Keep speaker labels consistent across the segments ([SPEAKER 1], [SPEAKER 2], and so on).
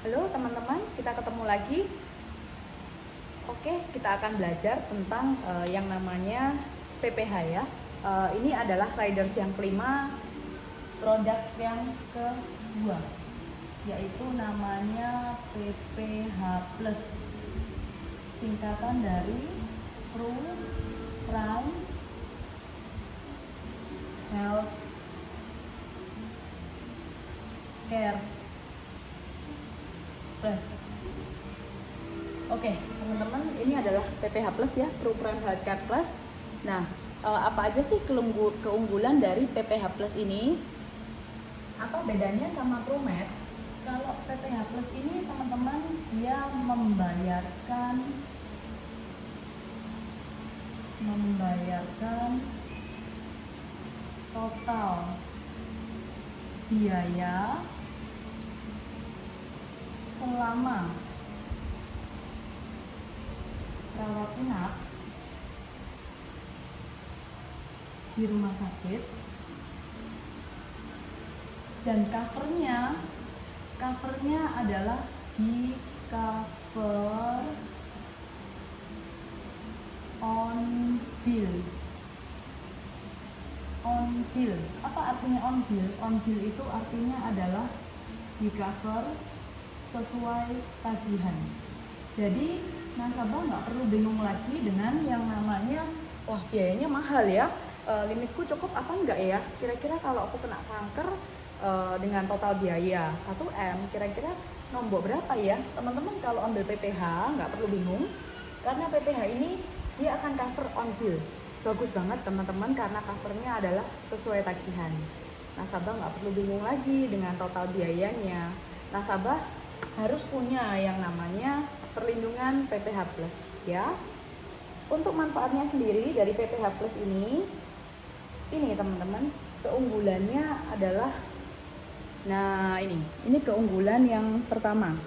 [SPEAKER 1] Halo teman-teman, kita ketemu lagi. Oke, kita akan belajar tentang yang namanya PPH ya. Ini adalah riders yang kelima, produk yang kedua, yaitu namanya PPH Plus, singkatan dari Prime Health Care Plus. Oke, teman-teman, ini adalah PPH Plus ya, Prime Health Care Plus. Nah, apa aja sih keunggulan dari PPH Plus ini? Apa bedanya sama ProMed? Kalau PPH Plus ini teman-teman, dia membayarkan total biaya selama rawat inap di rumah sakit, dan covernya adalah di cover on bill. Apa artinya on bill? On bill itu artinya adalah di cover sesuai tagihan. Jadi nasabah nggak perlu bingung lagi dengan yang namanya, wah biayanya mahal ya, limitku cukup apa enggak ya, kira-kira kalau aku kena kanker dengan total biaya 1M, kira-kira nombok berapa ya. Teman-teman kalau ambil PPH nggak perlu bingung, karena PPH ini dia akan cover on bill. Bagus banget teman-teman, karena covernya adalah sesuai tagihan. Nasabah nggak perlu bingung lagi dengan total biayanya. Nasabah harus punya yang namanya perlindungan PPH Plus ya. Untuk manfaatnya sendiri dari PPH Plus ini teman-teman, keunggulannya adalah, nah ini keunggulan yang pertama,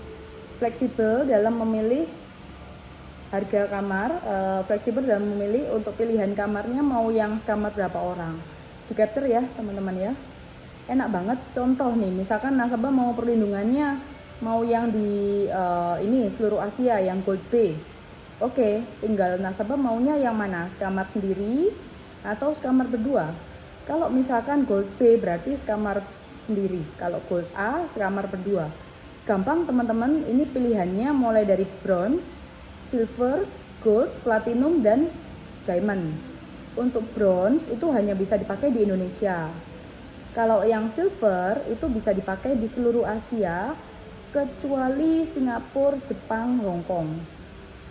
[SPEAKER 1] fleksibel dalam memilih harga kamar, fleksibel dalam memilih untuk pilihan kamarnya mau yang sekamar berapa orang. Di capture ya teman-teman ya. Enak banget. Contoh nih, misalkan nasabah mau perlindungannya mau yang di ini seluruh Asia yang Gold B. Oke, tinggal nasabah maunya yang mana? Sekamar sendiri atau sekamar berdua? Kalau misalkan Gold B berarti sekamar sendiri. Kalau Gold A sekamar berdua. Gampang teman-teman, ini pilihannya mulai dari bronze, silver, gold, platinum, dan diamond. Untuk bronze itu hanya bisa dipakai di Indonesia. Kalau yang silver itu bisa dipakai di seluruh Asia kecuali Singapura, Jepang, Hong Kong.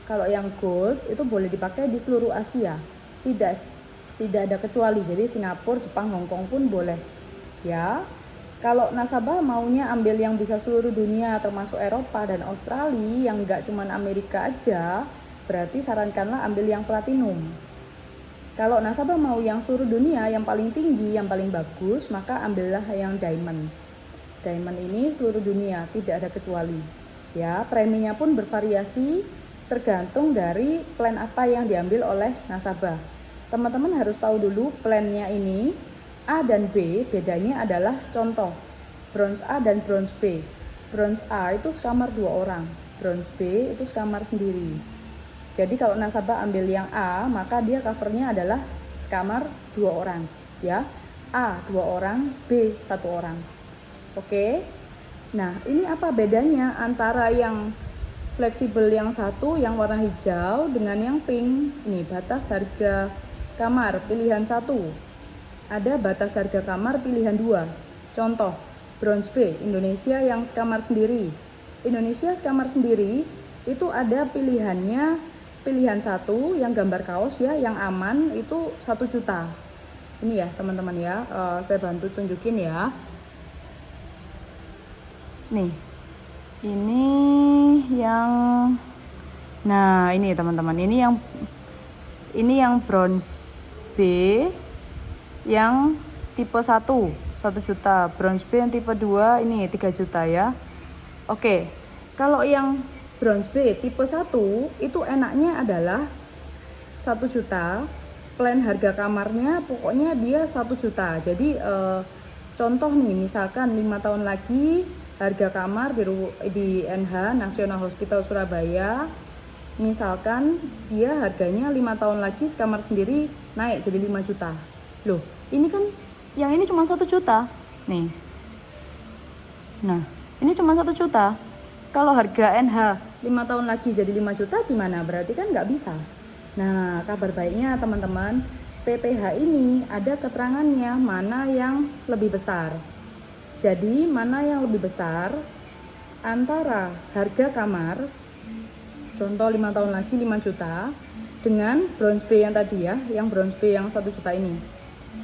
[SPEAKER 1] Kalau yang gold itu boleh dipakai di seluruh Asia. Tidak ada kecuali. Jadi Singapura, Jepang, Hong Kong pun boleh. Ya. Kalau nasabah maunya ambil yang bisa seluruh dunia termasuk Eropa dan Australia, yang enggak cuma Amerika aja, berarti sarankanlah ambil yang platinum. Kalau nasabah mau yang seluruh dunia, yang paling tinggi, yang paling bagus, maka ambillah yang diamond. Diamond ini seluruh dunia, tidak ada kecuali. Ya, preminya pun bervariasi tergantung dari plan apa yang diambil oleh nasabah. Teman-teman harus tahu dulu plannya ini A dan B, bedanya adalah contoh bronze A dan bronze B. Bronze A itu sekamar 2 orang, bronze B itu sekamar sendiri. Jadi kalau nasabah ambil yang A, maka dia covernya adalah sekamar 2 orang ya. A 2 orang, B 1 orang. Oke. Nah, ini apa bedanya antara yang fleksibel yang satu yang warna hijau dengan yang pink? Ini batas harga kamar pilihan 1. Ada batas harga kamar pilihan 2. Contoh, bronze B Indonesia yang sekamar sendiri. Indonesia sekamar sendiri itu ada pilihannya, pilihan 1 yang gambar kaos ya, yang aman itu 1 juta. Ini ya teman-teman ya, saya bantu tunjukin ya. Nih, ini yang, nah ini teman-teman, ini yang bronze B yang tipe 1 juta, bronze B yang tipe 2 ini 3 juta ya. Oke, kalau yang bronze B tipe 1 itu enaknya adalah 1 juta, plan harga kamarnya pokoknya dia 1 juta. Jadi contoh nih, misalkan 5 tahun lagi harga kamar di NH National Hospital Surabaya, misalkan dia harganya 5 tahun lagi sekamar sendiri naik jadi 5 juta. Loh, ini kan yang ini cuma 1 juta nih. Nah, ini cuma 1 juta. Kalau harga NH 5 tahun lagi jadi 5 juta gimana? Berarti kan nggak bisa. Nah, kabar baiknya teman-teman, PPH ini ada keterangannya mana yang lebih besar. Jadi mana yang lebih besar antara harga kamar, contoh 5 tahun lagi 5 juta, dengan bronze B yang tadi ya, yang bronze B yang 1 juta ini.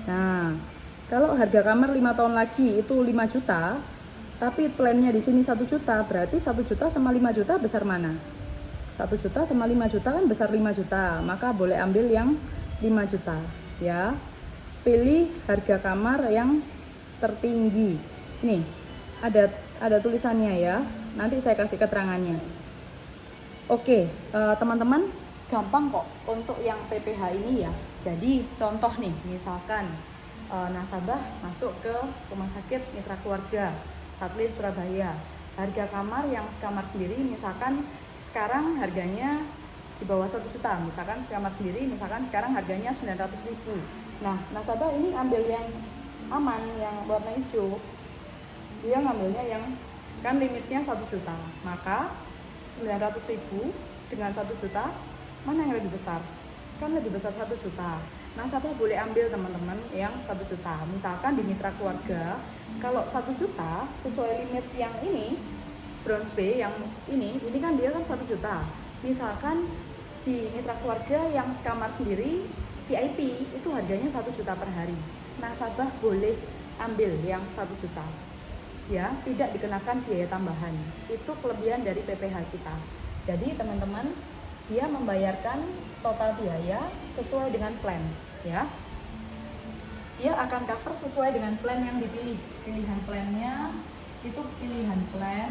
[SPEAKER 1] Nah, kalau harga kamar 5 tahun lagi itu 5 juta, tapi plannya di sini 1 juta, berarti 1 juta sama 5 juta besar mana? 1 juta sama 5 juta kan besar 5 juta, maka boleh ambil yang 5 juta ya. Pilih harga kamar yang tertinggi. Nih, ada tulisannya ya. Nanti saya kasih keterangannya. Oke, teman-teman, gampang kok untuk yang PPH ini ya. Jadi contoh nih, misalkan nasabah masuk ke Rumah Sakit Mitra Keluarga Satelit Surabaya. Harga kamar yang sekamar sendiri misalkan sekarang harganya di bawah 1 juta. Misalkan sekamar sendiri misalkan sekarang harganya 900.000. Nah, nasabah ini ambil yang aman, yang warna hijau. Dia ngambilnya yang kan limitnya 1 juta. Maka 900.000 dengan 1 juta mana yang lebih besar? Kan lebih besar 1 juta. Nasabah boleh ambil teman-teman yang 1 juta. Misalkan di Mitra Keluarga, kalau 1 juta sesuai limit yang ini, bronze B yang ini kan dia kan 1 juta. Misalkan di Mitra Keluarga yang sekamar sendiri VIP itu harganya 1 juta per hari. Nasabah boleh ambil yang 1 juta. Ya, tidak dikenakan biaya tambahan. Itu kelebihan dari PPH kita. Jadi teman-teman, dia membayarkan total biaya sesuai dengan plan, ya. Dia akan cover sesuai dengan plan yang dipilih. Pilihan plannya itu pilihan plan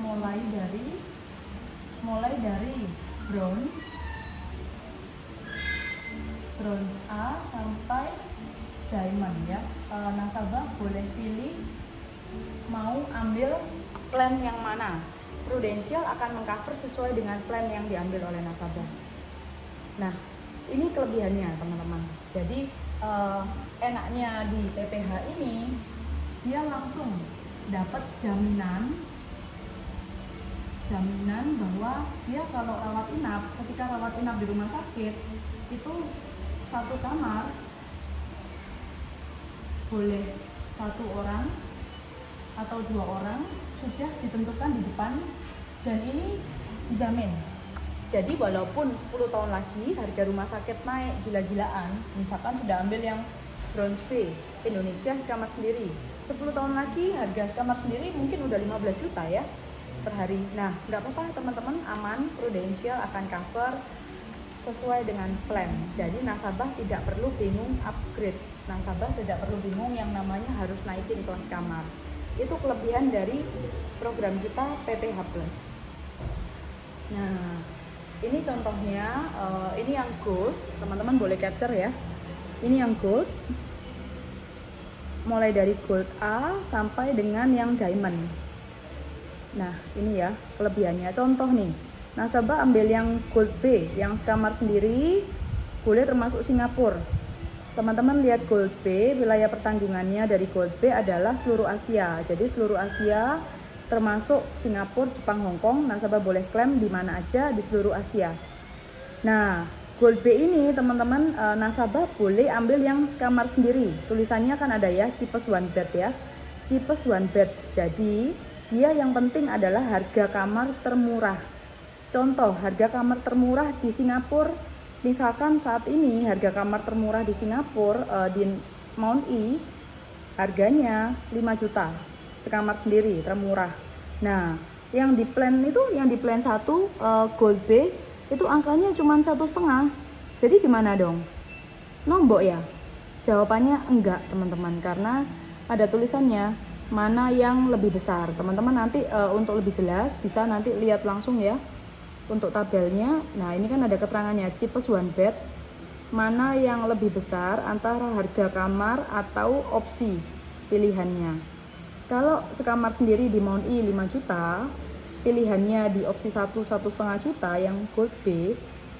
[SPEAKER 1] mulai dari bronze A sampai diamond ya. Nasabah boleh pilih mau ambil plan yang mana. Prudential akan mengcover sesuai dengan plan yang diambil oleh nasabah. Nah, ini kelebihannya teman-teman. Jadi enaknya di PPH ini dia langsung dapat jaminan bahwa dia kalau ketika rawat inap di rumah sakit itu 1 kamar boleh 1 orang atau 2 orang sudah ditentukan di depan dan ini dijamin. Jadi walaupun 10 tahun lagi harga rumah sakit naik gila-gilaan, misalkan sudah ambil yang bronze B Indonesia sekamar sendiri, 10 tahun lagi harga sekamar sendiri mungkin udah 15 juta ya per hari. Nah, nggak apa-apa teman-teman, aman, Prudential akan cover sesuai dengan plan. Jadi nasabah tidak perlu bingung upgrade. Nasabah tidak perlu bingung yang namanya harus naikin kelas kamar. Itu kelebihan dari program kita PPH Plus. Nah, ini contohnya, ini yang gold, teman-teman boleh capture ya. Ini yang gold, mulai dari gold A sampai dengan yang diamond. Nah, ini ya kelebihannya. Contoh nih, nasabah ambil yang gold B, yang sekamar sendiri, boleh termasuk Singapura. Teman-teman lihat gold B, wilayah pertanggungannya dari gold B adalah seluruh Asia. Jadi seluruh Asia termasuk Singapura, Jepang, Hong Kong, nasabah boleh klaim di mana aja di seluruh Asia. Nah, gold B ini teman-teman, nasabah boleh ambil yang sekamar sendiri. Tulisannya kan ada ya, cheapest one bed ya. Cheapest one bed. Jadi, dia yang penting adalah harga kamar termurah. Contoh, harga kamar termurah di Singapura, misalkan saat ini harga kamar termurah di Singapura di Mount E harganya 5 juta sekamar sendiri, termurah. Nah, yang di plan 1 gold B itu angkanya cuma 1,5. Jadi gimana dong? Nombok ya? Jawabannya enggak teman-teman, karena ada tulisannya mana yang lebih besar. Teman-teman nanti untuk lebih jelas bisa nanti lihat langsung ya untuk tabelnya. Nah, ini kan ada keterangannya cheapest one bed, mana yang lebih besar antara harga kamar atau opsi. pilihannya. Kalau sekamar sendiri di Mount E 5 juta, pilihannya di opsi 1,5 juta yang Gold B,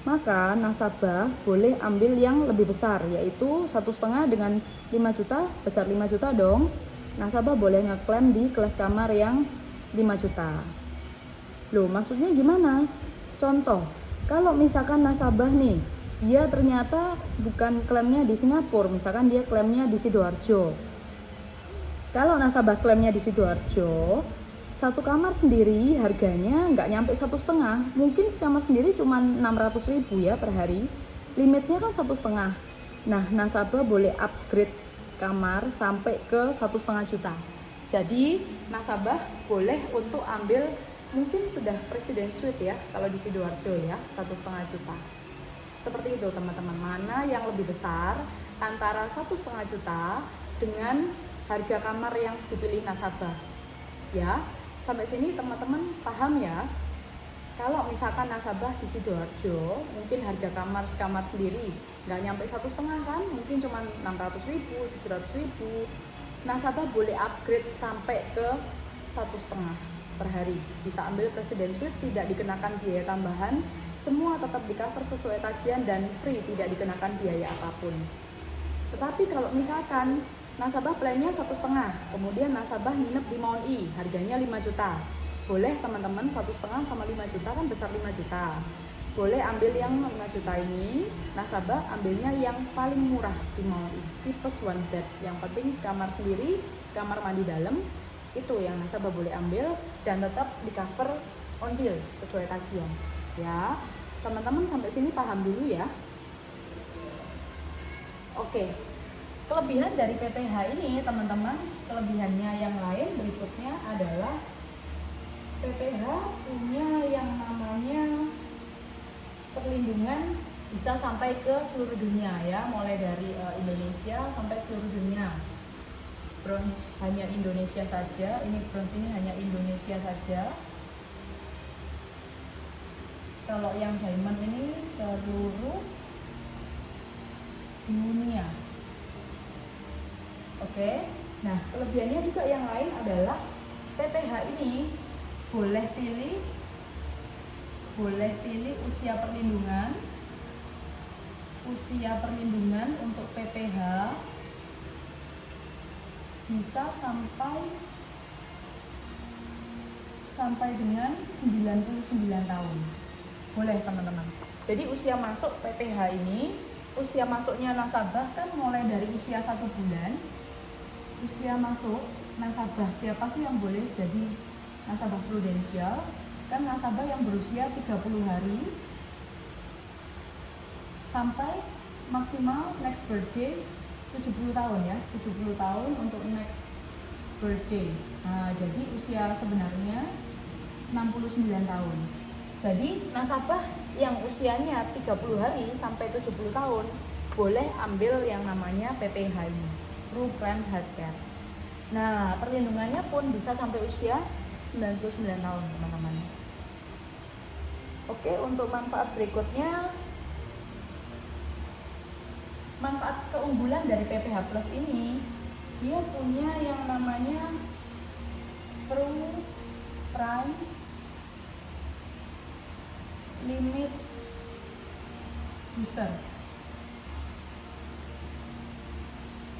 [SPEAKER 1] maka nasabah boleh ambil yang lebih besar, yaitu 1,5 dengan 5 juta, besar 5 juta dong. Nasabah boleh ngeklaim di kelas kamar yang 5 juta. Loh, maksudnya gimana? Contoh, kalau misalkan nasabah nih, dia ternyata bukan klaimnya di Singapura, misalkan dia klaimnya di Sidoarjo. Kalau nasabah klaimnya di Sidoarjo, satu kamar sendiri harganya nggak nyampe 1,5, mungkin sekamar sendiri cuma 600.000 ya per hari, limitnya kan 1,5. Nah, nasabah boleh upgrade kamar sampai ke 1,5 juta. Jadi nasabah boleh untuk ambil, mungkin sudah Presiden Suite ya kalau di Sidoarjo ya, 1,5 juta. Seperti itu teman-teman, mana yang lebih besar antara 1,5 juta dengan harga kamar yang dipilih nasabah. Ya, sampai sini teman-teman paham ya? Kalau misalkan nasabah di Sidoarjo, mungkin harga kamar sekamar sendiri nggak nyampe 1,5 kan, mungkin cuma 600.000, 700.000. Nasabah boleh upgrade sampai ke 1,5 per hari. Bisa ambil Presiden Suite, tidak dikenakan biaya tambahan, semua tetap di cover sesuai tagihan dan free, tidak dikenakan biaya apapun. Tetapi kalau misalkan nasabah plannya 1,5, kemudian nasabah nginep di Mount E, harganya 5 juta. Boleh teman-teman, 1,5 sama 5 juta kan besar 5 juta. Boleh ambil yang 5 juta ini, nasabah ambilnya yang paling murah di Mount E, cheapest one bed. Yang penting sekamar sendiri, kamar mandi dalam, itu yang nasabah boleh ambil dan tetap di cover on bill sesuai tagihan. Ya, teman-teman sampai sini paham dulu ya. Oke, kelebihan dari PPH ini teman-teman, kelebihannya yang lain berikutnya adalah PPH punya yang namanya perlindungan bisa sampai ke seluruh dunia ya, mulai dari Indonesia sampai seluruh dunia. Bronze hanya Indonesia saja, ini bronze ini hanya Indonesia saja. Kalau yang diamond ini seluruh dunia. Oke. Nah, kelebihannya juga yang lain adalah PPH ini boleh pilih usia perlindungan. Usia perlindungan untuk PPH bisa sampai dengan 99 tahun. Boleh teman-teman. Jadi usia masuk PPH ini, usia masuknya nasabah kan mulai dari usia 1 bulan. Usia masuk nasabah, siapa sih yang boleh jadi nasabah prudensial? Kan nasabah yang berusia 30 hari sampai maksimal next birthday 70 tahun ya, 70 tahun untuk next birthday. Nah, jadi usia sebenarnya 69 tahun. Jadi nasabah yang usianya 30 hari sampai 70 tahun boleh ambil yang namanya PPH ini, Program Healthcare. Nah, perlindungannya pun bisa sampai usia 99 tahun, teman-teman. Oke, untuk manfaat berikutnya, manfaat keunggulan dari PPH Plus ini, dia punya yang namanya Prime Limit Booster.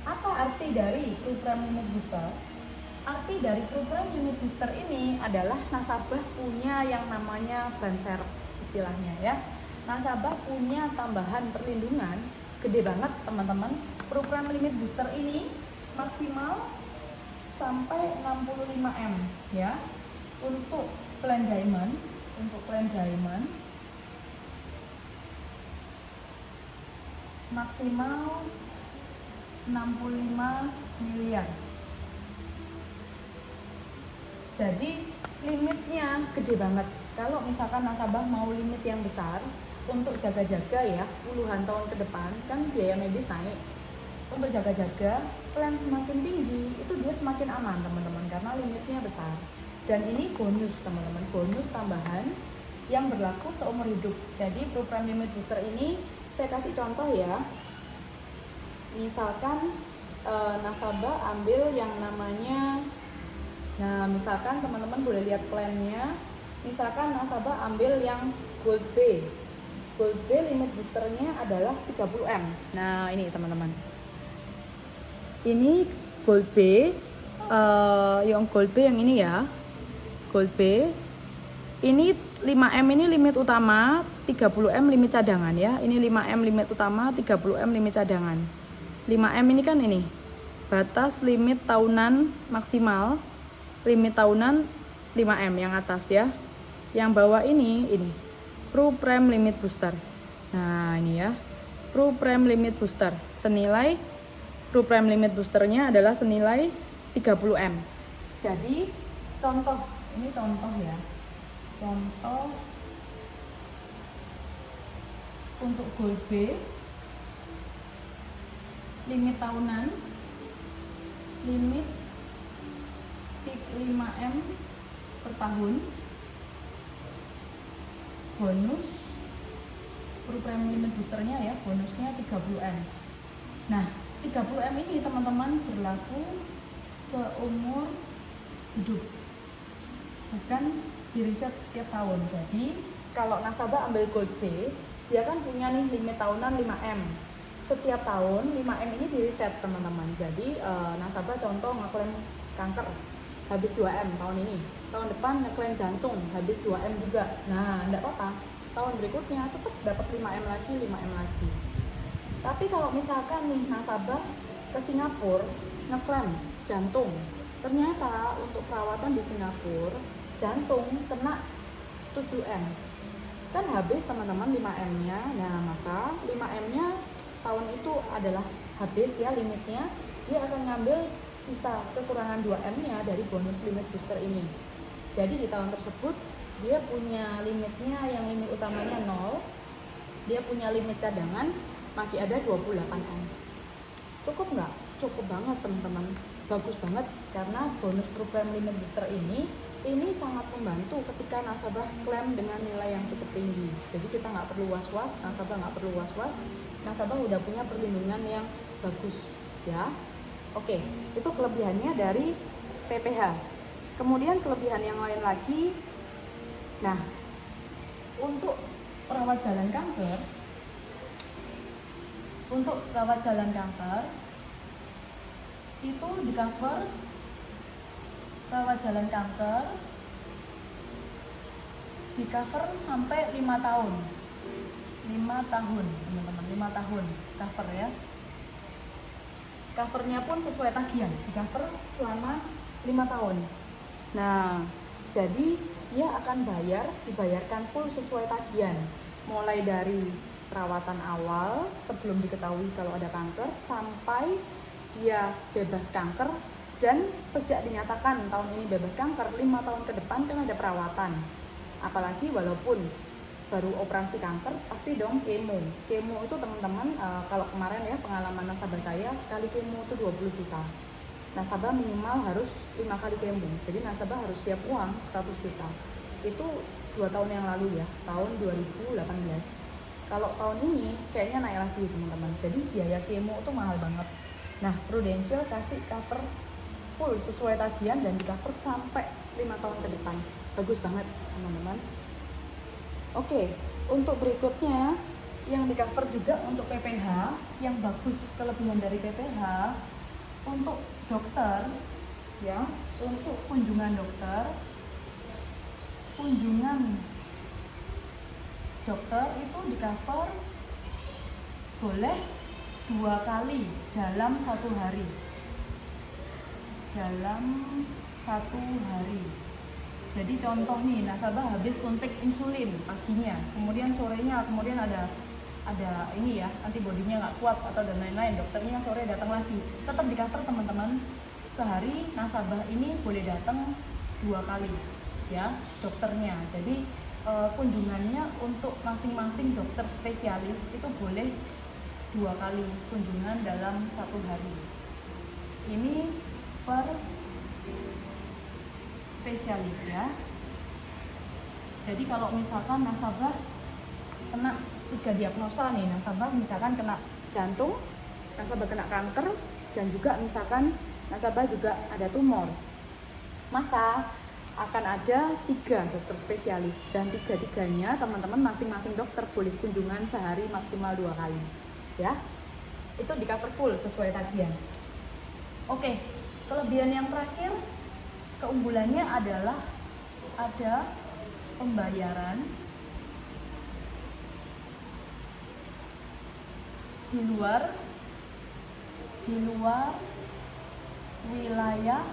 [SPEAKER 1] Apa arti dari Prime Limit Booster? Arti dari Prime Limit Booster ini adalah nasabah punya yang namanya ban serep istilahnya ya. Nasabah punya tambahan perlindungan gede banget teman-teman. Program Limit Booster ini maksimal sampai 65M ya. Untuk plan diamond, maksimal 65 miliar. Jadi limitnya gede banget. Kalau misalkan nasabah mau limit yang besar untuk jaga-jaga ya, puluhan tahun ke depan kan biaya medis naik. Untuk jaga-jaga, plan semakin tinggi, itu dia semakin aman teman-teman karena limitnya besar. Dan ini bonus teman-teman, bonus tambahan yang berlaku seumur hidup. Jadi program limit booster ini saya kasih contoh ya. Misalkan nasabah ambil yang namanya, nah misalkan teman-teman boleh lihat plannya, misalkan nasabah ambil yang Gold B. Gold B limit boosternya adalah 30M. Nah ini teman-teman, ini Gold B, yang Gold B yang ini ya, Gold B ini 5M ini limit utama, 30M limit cadangan ya. Ini 5M limit utama, 30M limit cadangan. 5M ini kan ini batas limit tahunan maksimal, limit tahunan 5M yang atas ya. Yang bawah ini Pro Prime Limit Booster. Nah ini ya, Pro Prime Limit Booster senilai, Pro Prime Limit Boosternya adalah senilai 30M. Jadi contoh, ini contoh ya, contoh untuk Gold B limit tahunan, limit 5M per tahun, bonus Pro Prime Limit Boosternya ya, bonusnya 30M. Nah 30M ini teman-teman berlaku seumur hidup, bukan di reset setiap tahun. Jadi kalau nasabah ambil Gold B, dia kan punya nih limit tahunan 5M. Setiap tahun 5M ini di reset teman-teman. Jadi nasabah contoh ngeklaim kanker habis 2M tahun ini, tahun depan ngeklaim jantung habis 2M juga. Nah enggak apa-apa, tahun berikutnya tetap dapat 5M lagi, 5M lagi. Tapi kalau misalkan nih nasabah ke Singapura ngeklaim jantung, ternyata untuk perawatan di Singapura jantung kena 7M, kan habis teman-teman 5M-nya. Nah maka 5M-nya tahun itu adalah habis ya limitnya, dia akan ngambil sisa kekurangan 2M-nya dari bonus limit booster ini. Jadi di tahun tersebut dia punya limitnya, yang limit utamanya 0, dia punya limit cadangan masih ada 28M. Cukup nggak? Cukup banget teman-teman, bagus banget, karena bonus program limit booster ini sangat membantu ketika nasabah klaim dengan nilai yang cukup tinggi. Jadi kita nggak perlu was-was, nasabah nggak perlu was-was, nasabah udah punya perlindungan yang bagus ya. Oke, itu kelebihannya dari PPH. Kemudian kelebihan yang lain lagi, nah untuk perawat jalan kanker, itu di cover perawat jalan kanker di cover sampai 5 tahun. 5 tahun teman-teman, 5 tahun cover ya. Covernya pun sesuai tagihan, di cover selama 5 tahun. Nah jadi dia akan dibayarkan full sesuai tagihan, mulai dari perawatan awal sebelum diketahui kalau ada kanker sampai dia bebas kanker, dan sejak dinyatakan tahun ini bebas kanker, 5 tahun ke depan kan ada perawatan. Apalagi walaupun baru operasi kanker, pasti dong kemo itu teman-teman. Kalau kemarin ya pengalaman nasabah saya, sekali kemo itu 20 juta. Nasabah minimal harus 5 kali kemo, jadi nasabah harus siap uang 100 juta. Itu 2 tahun yang lalu ya, tahun 2018. Kalau tahun ini kayaknya naik lagi teman-teman, jadi biaya kemo itu mahal banget. Nah Prudential kasih cover full sesuai tagihan dan di cover sampai 5 tahun ke depan, bagus banget teman-teman. Oke, untuk berikutnya yang di cover juga untuk PPH, yang bagus kelebihan dari PPH untuk dokter ya, untuk kunjungan dokter itu di cover boleh 2 kali dalam 1 hari. Jadi contoh nih, nasabah habis suntik insulin paginya, kemudian sorenya kemudian ada ini ya, antibodinya nggak kuat atau dan lain-lain, dokternya sore datang lagi, tetap di cover teman-teman. Sehari nasabah ini boleh datang 2 kali ya dokternya. Jadi kunjungannya untuk masing-masing dokter spesialis itu boleh 2 kali kunjungan dalam 1 hari. Ini per spesialis ya. Jadi kalau misalkan nasabah kena 3 diagnosa nih, nasabah misalkan kena jantung, nasabah kena kanker, dan juga misalkan nasabah juga ada tumor, maka akan ada 3 dokter spesialis, dan 3-tiganya teman-teman masing-masing dokter boleh kunjungan sehari maksimal 2 kali ya. Itu di cover full sesuai tagihan. Oke, kelebihan yang terakhir, keunggulannya adalah ada pembayaran di luar wilayah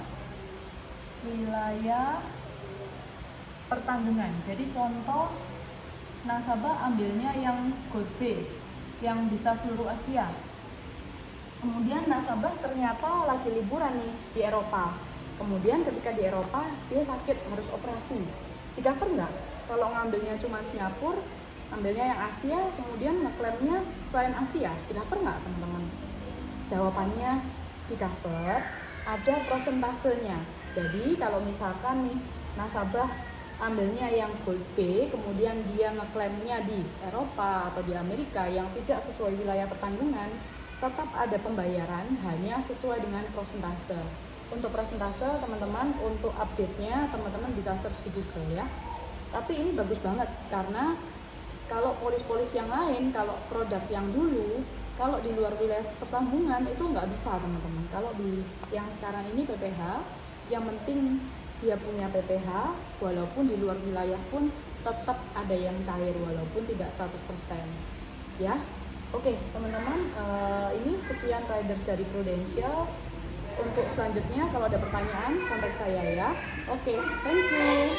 [SPEAKER 1] pertanggungan. Jadi contoh, nasabah ambilnya yang Gold B yang bisa seluruh Asia. Kemudian nasabah ternyata lagi liburan nih di Eropa. Kemudian ketika di Eropa dia sakit harus operasi. Di cover nggak? Kalau ngambilnya cuma Singapura, ambilnya yang Asia, kemudian ngeklaimnya selain Asia, di cover nggak teman-teman? Jawabannya di cover, ada prosentasenya. Jadi kalau misalkan nih nasabah ambilnya yang Gold B, kemudian dia ngeklaimnya di Eropa atau di Amerika yang tidak sesuai wilayah pertanggungan, tetap ada pembayaran hanya sesuai dengan prosentase. Untuk prosentase teman-teman, untuk update-nya teman-teman bisa search di Google ya. Tapi ini bagus banget karena kalau polis-polis yang lain, kalau produk yang dulu, kalau di luar wilayah pertanggungan itu nggak bisa teman-teman. Kalau di yang sekarang ini PPH, yang penting dia punya PPH, walaupun di luar wilayah pun tetap ada yang cair walaupun tidak 100% ya. Oke teman-teman, ini sekian riders dari Prudential. Untuk selanjutnya kalau ada pertanyaan kontak saya ya. Oke, thank you.